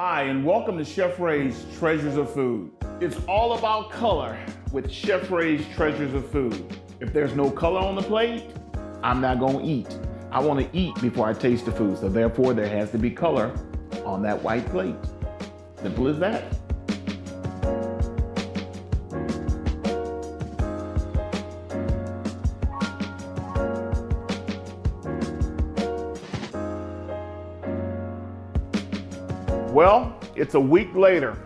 Hi, and welcome to Chef Rey's Treasures of Food. It's all about color with Chef Rey's Treasures of Food. If there's no color on the plate, I'm not gonna eat. I wanna eat before I taste the food, so therefore there has to be color on that white plate. Simple as that. Well, it's a week later.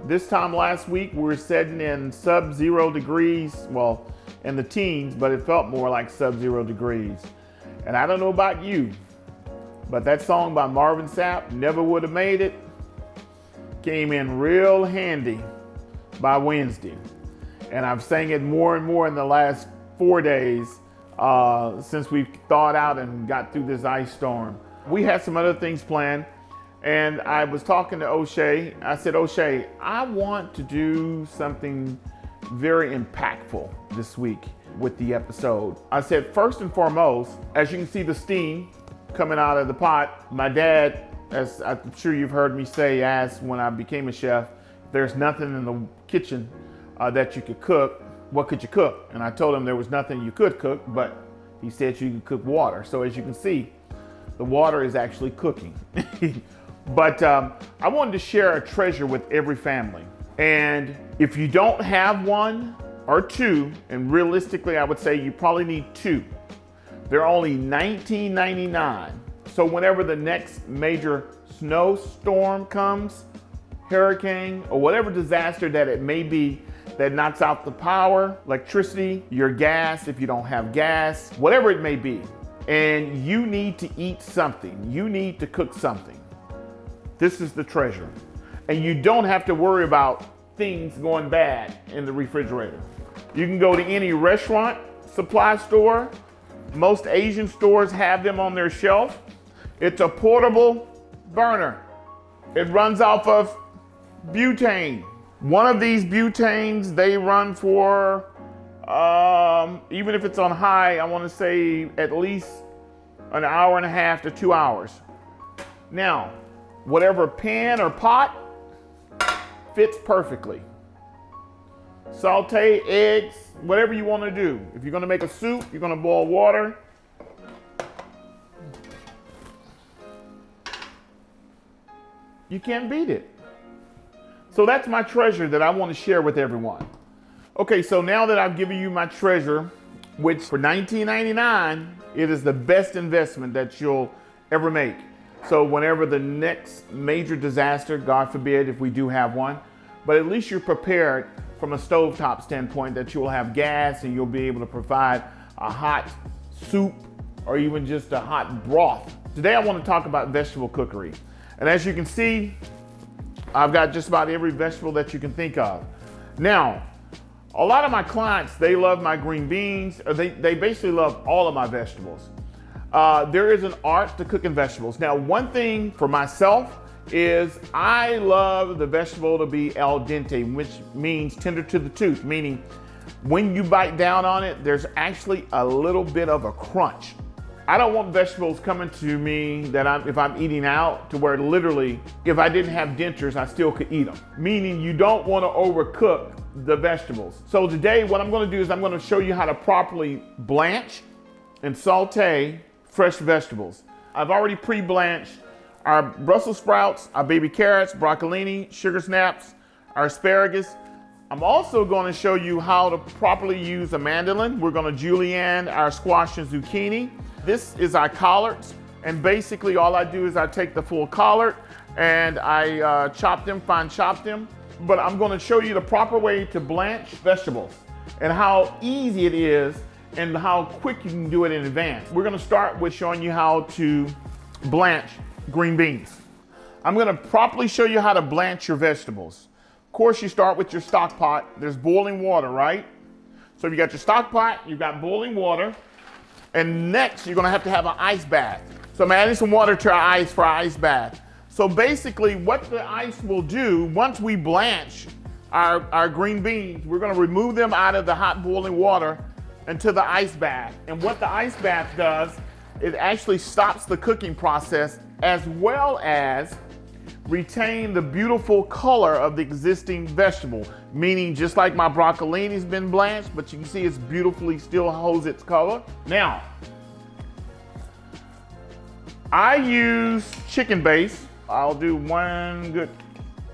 This time last week, we were sitting in sub-zero degrees, well, in the teens, but it felt more like sub-zero degrees. And I don't know about you, but that song by Marvin Sapp, Never Would Have Made It, came in real handy by Wednesday. And I've sang it more and more in the last 4 days since we've thawed out and got through this ice storm. We had some other things planned. And I was talking to O'Shea. I said, O'Shea, I want to do something very impactful this week with the episode. I said, first and foremost, as you can see the steam coming out of the pot, my dad, as I'm sure you've heard me say, asked when I became a chef, if there's nothing in the kitchen that you could cook, what could you cook? And I told him there was nothing you could cook, but he said you could cook water. So as you can see, the water is actually cooking. But I wanted to share a treasure with every family. And if you don't have one or two, and realistically I would say you probably need two, they're only $19.99. So whenever the next major snowstorm comes, hurricane, or whatever disaster that it may be that knocks out the power, electricity, your gas if you don't have gas, whatever it may be, and you need to eat something, you need to cook something, this is the treasure. And you don't have to worry about things going bad in the refrigerator. You can go to any restaurant, supply store. Most Asian stores have them on their shelf. It's a portable burner. It runs off of butane. One of these butanes, they run for, even if it's on high, I want to say at least an hour and a half to 2 hours. Now, whatever pan or pot fits perfectly. Saute eggs, whatever you want to do. If you're going to make a soup, you're going to boil water. You can't beat it. So that's my treasure that I want to share with everyone. Okay, so now that I've given you my treasure, which for $19.99, it is the best investment that you'll ever make. So whenever the next major disaster, God forbid if we do have one, but at least you're prepared from a stovetop standpoint that you'll have gas and you'll be able to provide a hot soup or even just a hot broth. Today I want to talk about vegetable cookery. And as you can see, I've got just about every vegetable that you can think of. Now, a lot of my clients, they love my green beans, or they basically love all of my vegetables. There is an art to cooking vegetables. Now, one thing for myself is I love the vegetable to be al dente, which means tender to the tooth, meaning when you bite down on it, there's actually a little bit of a crunch. I don't want vegetables coming to me that if I'm eating out to where literally, if I didn't have dentures, I still could eat them. Meaning you don't want to overcook the vegetables. So today, what I'm going to do is I'm going to show you how to properly blanch and saute fresh vegetables. I've already pre-blanched our Brussels sprouts, our baby carrots, broccolini, sugar snaps, our asparagus. I'm also going to show you how to properly use a mandolin. We're going to julienne our squash and zucchini. This is our collards, and basically all I do is I take the full collard and I fine chop them. But I'm going to show you the proper way to blanch vegetables and how easy it is and how quick you can do it in advance. We're gonna start with showing you how to blanch green beans. I'm gonna properly show you how to blanch your vegetables. Of course, you start with your stock pot. There's boiling water, right? So you got your stock pot, you've got boiling water, and next you're gonna have to have an ice bath. So I'm adding some water to our ice for our ice bath. So basically what the ice will do, once we blanch our green beans, we're gonna remove them out of the hot boiling water into the ice bath. And what the ice bath does, it actually stops the cooking process as well as retain the beautiful color of the existing vegetable, meaning just like my broccolini's been blanched, but you can see it's beautifully still holds its color. Now, I use chicken base. I'll do 1 good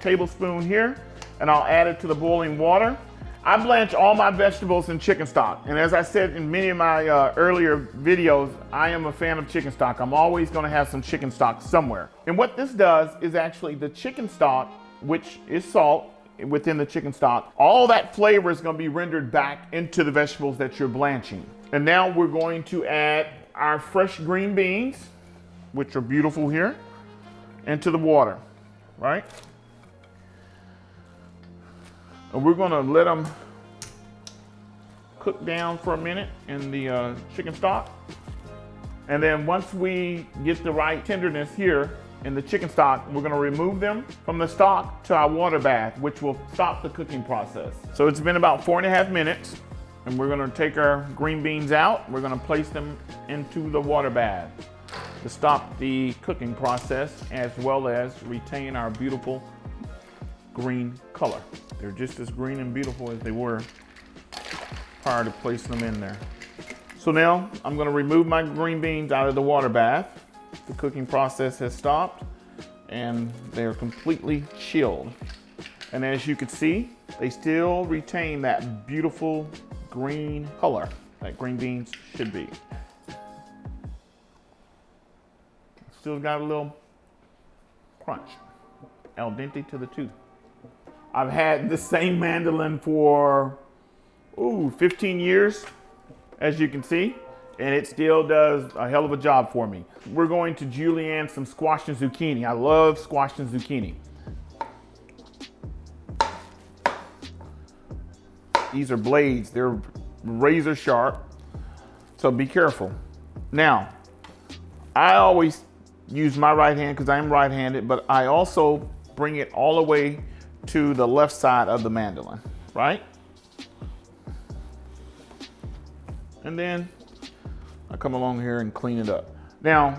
tablespoon here, and I'll add it to the boiling water. I blanch all my vegetables in chicken stock. And as I said in many of my earlier videos, I am a fan of chicken stock. I'm always gonna have some chicken stock somewhere. And what this does is actually the chicken stock, which is salt within the chicken stock, all that flavor is gonna be rendered back into the vegetables that you're blanching. And now we're going to add our fresh green beans, which are beautiful here, into the water, right? And we're gonna let them cook down for a minute in the chicken stock. And then once we get the right tenderness here in the chicken stock, we're gonna remove them from the stock to our water bath, which will stop the cooking process. So it's been about 4.5 minutes, and we're gonna take our green beans out. We're gonna place them into the water bath to stop the cooking process, as well as retain our beautiful green color. They're just as green and beautiful as they were prior to placing them in there. So now I'm going to remove my green beans out of the water bath. The cooking process has stopped and they're completely chilled. And as you can see, they still retain that beautiful green color that green beans should be. Still got a little crunch, al dente to the tooth. I've had the same mandolin for 15 years, as you can see, and it still does a hell of a job for me. We're going to julienne some squash and zucchini. I love squash and zucchini. These are blades, they're razor sharp, so be careful. Now, I always use my right hand because I'm right-handed, but I also bring it all the way to the left side of the mandolin, right? And then I come along here and clean it up. Now,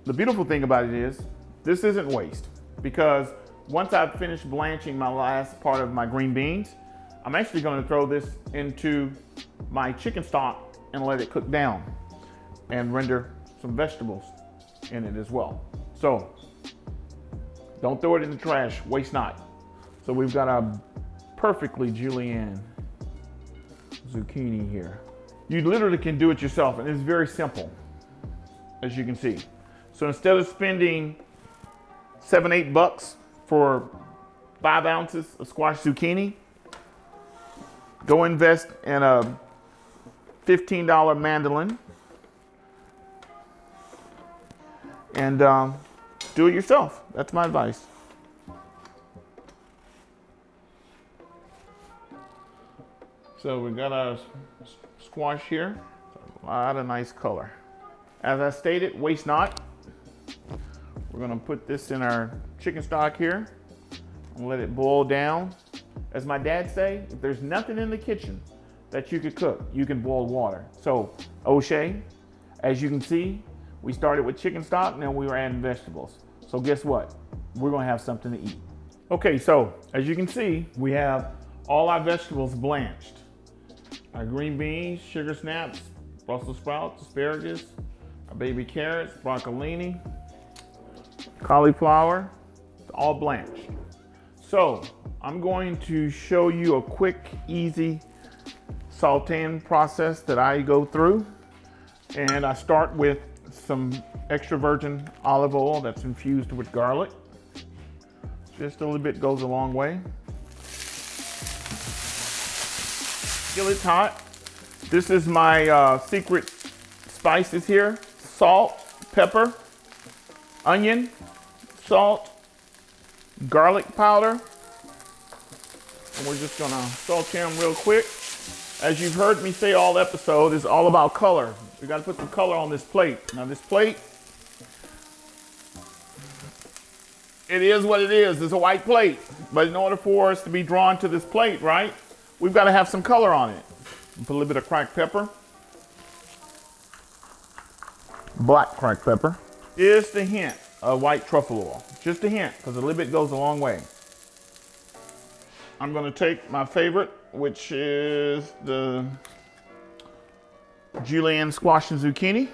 the beautiful thing about it is, this isn't waste, because once I've finished blanching my last part of my green beans, I'm actually gonna throw this into my chicken stock and let it cook down and render some vegetables in it as well. So, don't throw it in the trash, waste not. So we've got a perfectly julienne zucchini here. You literally can do it yourself, and it's very simple, as you can see. So instead of spending $7-8 for 5 ounces of squash zucchini, go invest in a $15 mandolin and do it yourself. That's my advice. So we got our squash here, a lot of nice color. As I stated, waste not. We're gonna put this in our chicken stock here and let it boil down. As my dad say, if there's nothing in the kitchen that you could cook, you can boil water. So, O'Shea, as you can see, we started with chicken stock, now we were adding vegetables. So guess what? We're gonna have something to eat. Okay, so as you can see, we have all our vegetables blanched. Our green beans, sugar snaps, Brussels sprouts, asparagus, our baby carrots, broccolini, cauliflower, all blanched. So I'm going to show you a quick, easy sauteing process that I go through. And I start with some extra virgin olive oil that's infused with garlic. Just a little bit goes a long way. Skillet's hot. This is my secret spices here. Salt, pepper, onion, salt, garlic powder. And we're just gonna saute them real quick. As you've heard me say all episode, it's all about color. We gotta put some color on this plate. Now this plate, it is what it is. It's a white plate. But in order for us to be drawn to this plate, right, we've got to have some color on it. Put a little bit of cracked pepper. Black cracked pepper. Here's the hint. of white truffle oil. Just a hint, because a little bit goes a long way. I'm gonna take my favorite, which is the julienne squash and zucchini.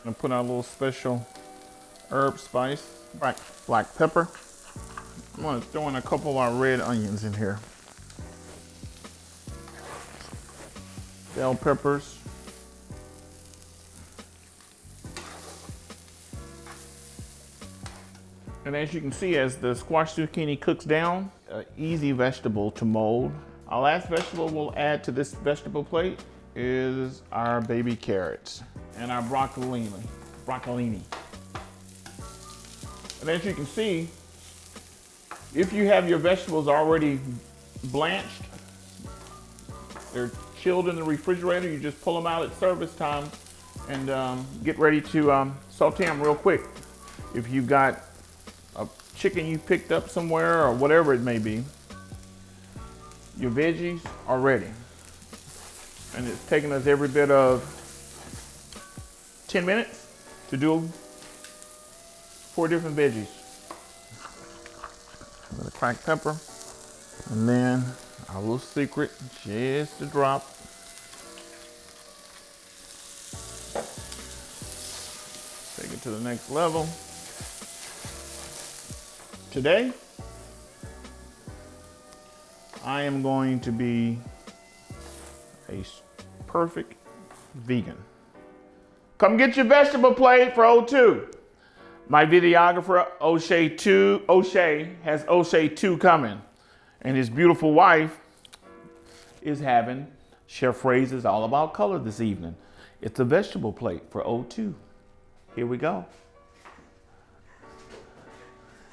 And put our little special herb spice, black pepper. I'm gonna throw in a couple of our red onions in here. Bell peppers. And as you can see, as the squash zucchini cooks down, an easy vegetable to mold. Our last vegetable we'll add to this vegetable plate is our baby carrots and our broccolini. And as you can see, if you have your vegetables already blanched, they're chilled in the refrigerator, you just pull them out at service time and get ready to saute them real quick. If you've got a chicken you picked up somewhere or whatever it may be, your veggies are ready. And it's taken us every bit of 10 minutes to do 4 different veggies. A little cracked pepper, and then our little secret, just a drop. Take it to the next level. Today, I am going to be a perfect vegan. Come get your vegetable plate for O2. My videographer, O'Shea has O'Shea 2 coming. And his beautiful wife is having Chef Ray's All About Color this evening. It's a vegetable plate for O2. Here we go.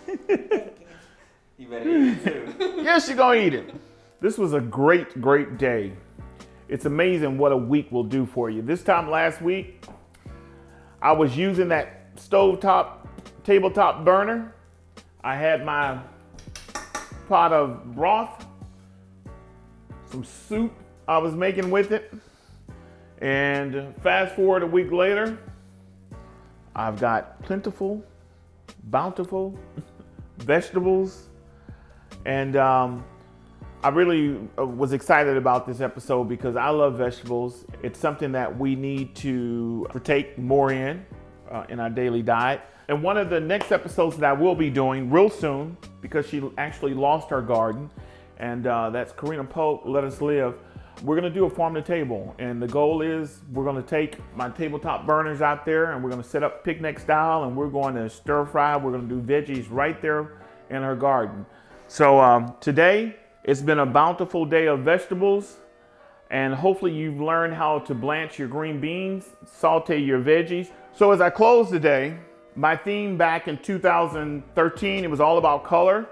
You better eat it too. Yes, you're gonna eat it. This was a great, great day. It's amazing what a week will do for you. This time last week, I was using that tabletop burner. I had my pot of broth, some soup I was making with it. And fast forward a week later, I've got plentiful, bountiful vegetables. And I really was excited about this episode because I love vegetables. It's something that we need to partake more in our daily diet. And one of the next episodes that I will be doing real soon, because she actually lost her garden, and that's Karina Polk, Let Us Live. We're gonna do a farm to table. And the goal is we're gonna take my tabletop burners out there and we're gonna set up picnic style and we're going to stir fry. We're gonna do veggies right there in her garden. So today, it's been a bountiful day of vegetables, and hopefully you've learned how to blanch your green beans, saute your veggies. So as I close today, my theme back in 2013, it was all about color.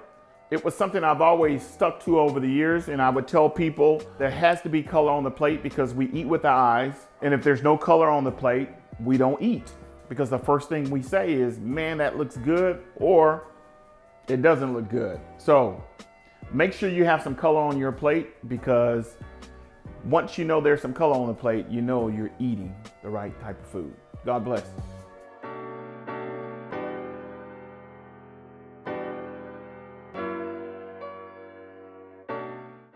It was something I've always stuck to over the years, and I would tell people there has to be color on the plate because we eat with our eyes, and if there's no color on the plate, we don't eat. Because the first thing we say is, man, that looks good, or it doesn't look good. So make sure you have some color on your plate, because once you know there's some color on the plate, you know you're eating the right type of food. God bless.